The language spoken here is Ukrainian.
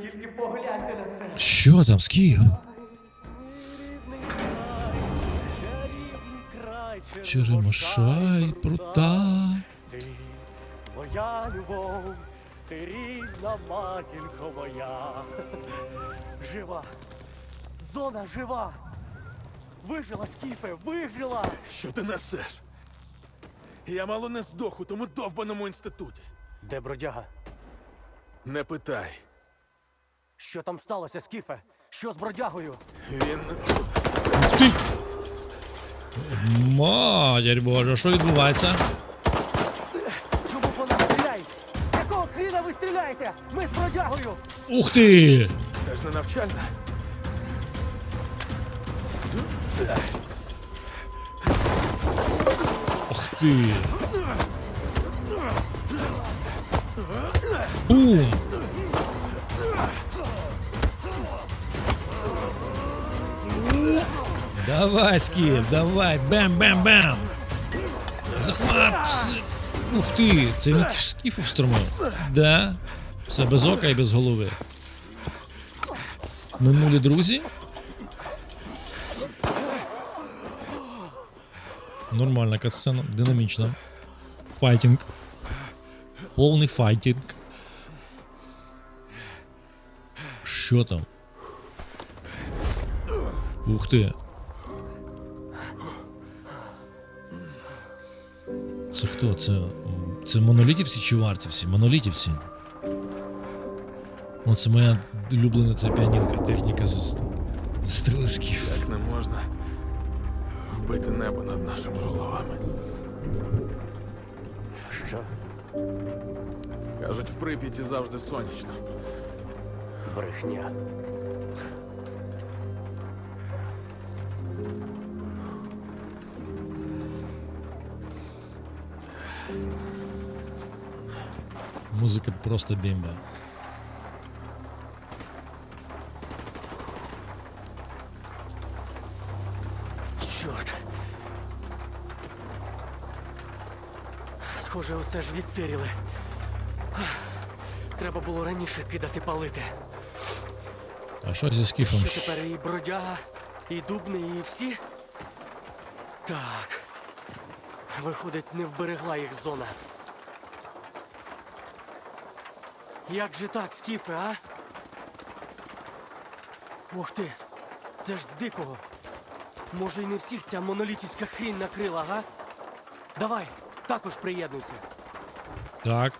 тільки погляньте на це. Що там, Скіф? Черемоша і прута. Ти моя любов, ти рідна матінко моя. Жива. Зона жива. Вижила, Скіфе, вижила. Що ти несеш? Я мало не здох у тому довбаному інституті. Де бродяга? Не питай. Що там сталося, Скіфе? Що з бродягою? Він... Ти! Матір Божа, що відбувається? Чому по нас стріляють? З якого хріна ви стріляєте? Ми з бродягою! Ух ти! Це ж не навчальна. Ух ти! Бум! Давай, Скіф, давай! Бем-бем-бем! Захват! Ух ти! Це він Скіфу встромив. Да? Все без ока і без голови. Минулі друзі? Нормальна катсцена, динамічна. Файтінг. Повний файтінг. Що там? Ух ти. Це хто? Це монолітівці чи вартівці? Монолітівці. Оце моя улюблена ця піанінка, техніка застріли Скіф. Так не можна вбити небо над нашими головами. Що? Кажуть, в Прип'яті завжди сонячно. Брехня. Музика просто бімба. Чорт. Схоже, усе ж відсиріли. Треба було раніше кидати палити. А що зі Скіфом? Що тепер і бродяга, і дубний, і всі? Так. Виходить, не вберегла їх зона. Як же так, Скіфе, а? Ух ти, це ж з дикого. Може, й не всіх ця монолітівська хрінь накрила, га? Давай, також приєднуйся. Так.